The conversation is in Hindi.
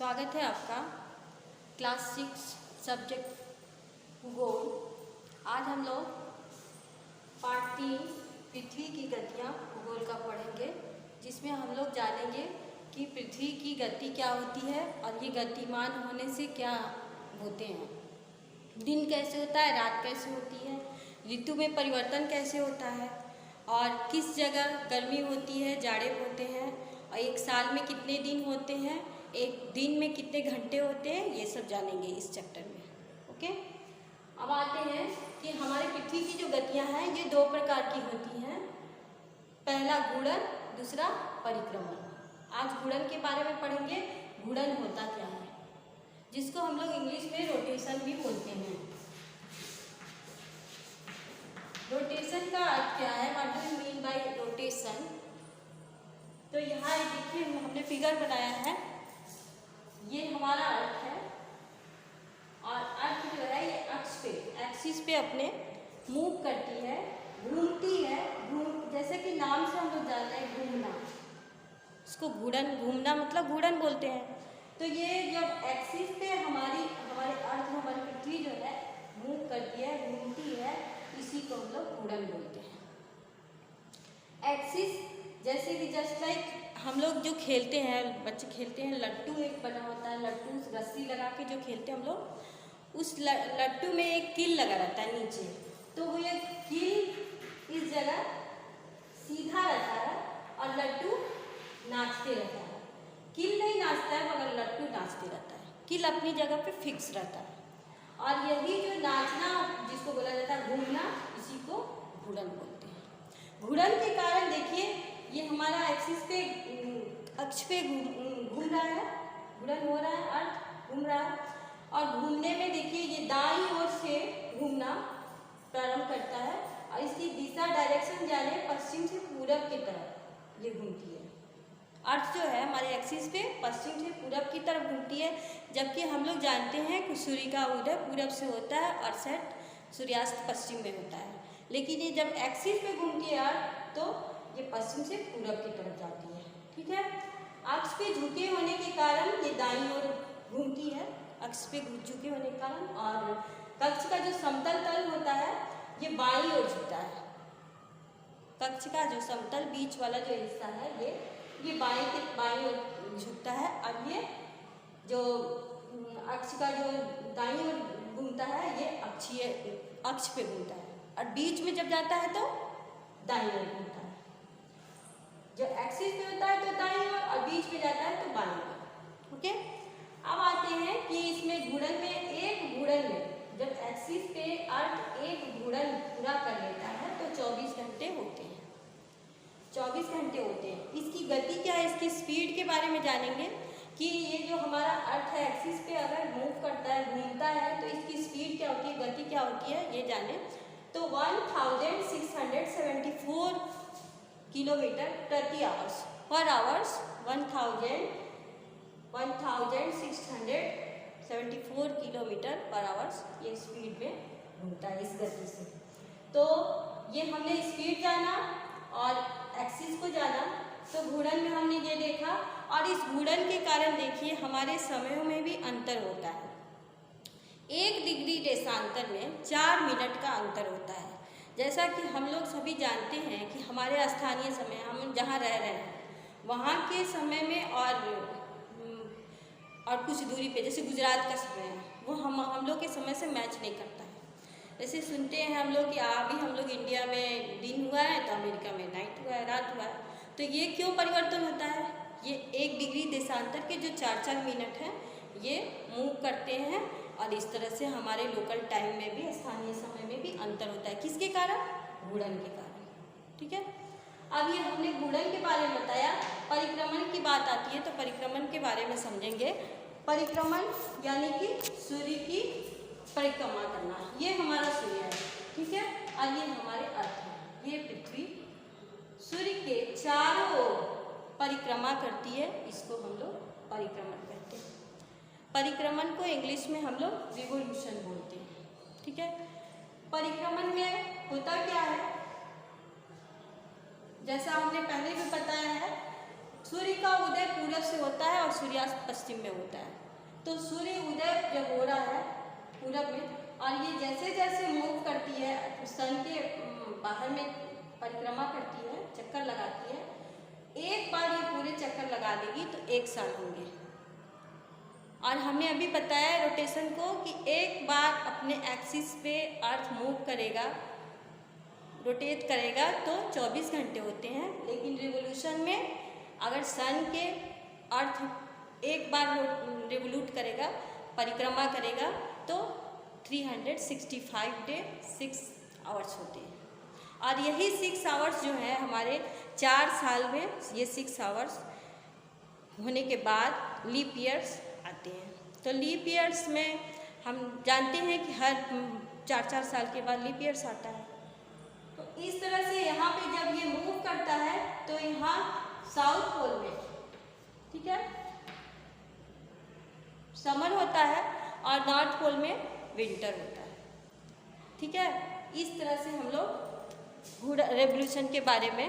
स्वागत है आपका क्लास 6 सब्जेक्ट भूगोल। आज हम लोग पार्ट 3 पृथ्वी की गतियाँ भूगोल का पढ़ेंगे, जिसमें हम लोग जानेंगे कि पृथ्वी की गति क्या होती है और ये गतिमान होने से क्या होते हैं, दिन कैसे होता है, रात कैसे होती है, ऋतु में परिवर्तन कैसे होता है और किस जगह गर्मी होती है, जाड़े होते हैं और एक साल में कितने दिन होते हैं, एक दिन में कितने घंटे होते हैं, ये सब जानेंगे इस चैप्टर में। ओके, अब आते हैं कि हमारे पृथ्वी की जो गतियां हैं ये दो प्रकार की होती हैं। पहला घूर्णन, दूसरा परिक्रमण। आज घूर्णन के बारे में पढ़ेंगे। घूर्णन होता क्या है, जिसको हम लोग इंग्लिश में रोटेशन भी बोलते हैं। रोटेशन का अर्थ क्या है, what do you mean by rotation? तो यहाँ देखिए हमने फिगर बनाया है, ये हमारा अर्थ है और अर्थ जो है ये अक्ष पे, एक्सिस पे अपने मूव करती है, घूमती है। जैसे कि नाम से हम लोग जानते हैं घूमना, इसको घूर्णन, घूमना मतलब घूर्णन बोलते हैं। तो ये जब एक्सिस पे हमारे अर्थ, हमारी पृथ्वी जो है मूव करती है, घूमती है, इसी को हम लोग घूर्णन बोलते हैं। एक्सिस जैसे कि जस्ट लाइक हम लोग जो खेलते हैं, बच्चे खेलते हैं, लट्टू एक बना होता है, लट्टू रस्सी लगा के जो खेलते हैं हम लोग, उस लट्टू में एक कील लगा रहता है नीचे, तो वो ये कील इस जगह सीधा रहता है और लट्टू नाचते रहता है। कील नहीं नाचता है मगर लट्टू नाचते रहता है, कील अपनी जगह पे फिक्स रहता है। और यही जो नाचना जिसको बोला जाता है घूमना, इसी को घूर्णन बोलते हैं। घूर्णन के कारण देखिए ये हमारा एक्सिस पे, अक्ष पे घूम रहा है, घूर्णन हो रहा है, अर्थ घूम रहा है। और घूमने में देखिए ये दाईं ओर से घूमना प्रारंभ करता है और इसकी दिशा, डायरेक्शन जाने पश्चिम से पूरब की तरफ ये घूमती है। अर्थ जो है हमारे एक्सिस पे पश्चिम से पूरब की तरफ घूमती है, जबकि हम लोग जानते हैं कि सूर्य का उदय पूरब से होता है और सेट, सूर्यास्त पश्चिम में होता है। लेकिन ये जब एक्सिस पे घूमती है अर्थ, तो ये पश्चिम से पूरब की तरफ जाती है। ठीक है, अक्ष पे झुके होने के कारण ये दाईं ओर घूमती है, अक्ष पे झुके होने के कारण। और कक्ष का जो समतल तल होता है ये बाईं ओर झुकता है। कक्ष का जो समतल बीच वाला जो हिस्सा है ये बाईं ओर झुकता है और ये जो अक्ष का जो दाईं ओर घूमता है ये अक्षीय अक्ष पे घूमता है और बीच में जब जाता है तो दाईं ओर घूमता है। जो एक्सिस पे होता है तो दाईं ओर और बीच में जाता है तो बाईं ओर। ओके, अब आते हैं कि इसमें घूर्णन में, एक घूर्णन में जब एक्सिस पे अर्थ एक घूर्णन पूरा कर लेता है तो 24 घंटे होते हैं। 24 घंटे होते हैं। इसकी गति क्या है, इसकी स्पीड के बारे में जानेंगे कि ये जो हमारा अर्थ है एक्सिस पे अगर मूव करता है, घूमता है, तो इसकी स्पीड क्या होती है, गति क्या होती है, ये जाने। तो 1674 किलोमीटर प्रति आवर्स, पर आवर्स 1674 किलोमीटर पर आवर्स ये स्पीड में घूमता है इस गति से। तो ये हमने स्पीड जाना और एक्सिस को जाना। तो घूर्णन में हमने ये देखा और इस घूर्णन के कारण देखिए हमारे समयों में भी अंतर होता है। 1 डिग्री देशांतर में 4 मिनट का अंतर होता है। जैसा कि हम लोग सभी जानते हैं कि हमारे स्थानीय समय, हम जहाँ रह रहे हैं वहाँ के समय में और कुछ दूरी पे, जैसे गुजरात का समय है, वो हम लोग के समय से मैच नहीं करता है। जैसे सुनते हैं हम लोग कि अभी हम लोग इंडिया में दिन हुआ है तो अमेरिका में नाइट हुआ है, रात हुआ है। तो ये क्यों परिवर्तन होता है? ये 1 डिग्री देशांतर के जो 4-4 मिनट हैं ये मूव करते हैं और इस तरह से हमारे लोकल टाइम में भी, स्थानीय समय में भी अंतर होता है। किसके कारण? घूर्णन के कारण। ठीक है, अब ये हमने घूर्णन के बारे में बताया। परिक्रमण की बात आती है तो परिक्रमण के बारे में समझेंगे। परिक्रमण यानी कि सूर्य की परिक्रमा करना, ये हमारा सूर्य है। ठीक है, और ये हमारे अर्थ है, ये पृथ्वी सूर्य के चारों ओर परिक्रमा करती है, इसको हम लोग परिक्रमण कहते हैं। परिक्रमण को इंग्लिश में हम लोग रिवोल्यूशन बोलते हैं। ठीक है, परिक्रमण में होता क्या है, जैसा हमने पहले भी बताया है, सूर्य का उदय पूरब से होता है और सूर्यास्त पश्चिम में होता है। तो सूर्य उदय जब हो रहा है पूरब में, और ये जैसे जैसे मूव करती है सन के बाहर में परिक्रमा करती है, चक्कर लगाती है, एक बार ये पूरे चक्कर लगा देगी तो 1 साल होंगे। और हमने अभी बताया रोटेशन को कि एक बार अपने एक्सिस पे अर्थ मूव करेगा, रोटेट करेगा तो 24 घंटे होते हैं। लेकिन रिवोल्यूशन में अगर सन के अर्थ एक बार रिवोल्यूट करेगा, परिक्रमा करेगा, तो 365 डे 6 आवर्स होते हैं। और यही 6 आवर्स जो है हमारे 4 साल में, ये 6 आवर्स होने के बाद लीप ईयर्स आते हैं। तो लीप ईयर्स में हम जानते हैं कि हर 4-4 साल के बाद लीप ईयर्स आता है। तो इस तरह से यहाँ पे जब ये मूव करता है तो यहाँ साउथ पोल में, ठीक है, समर होता है और नॉर्थ पोल में विंटर होता है, ठीक है। इस तरह से हम लोग रेवोल्यूशन के बारे में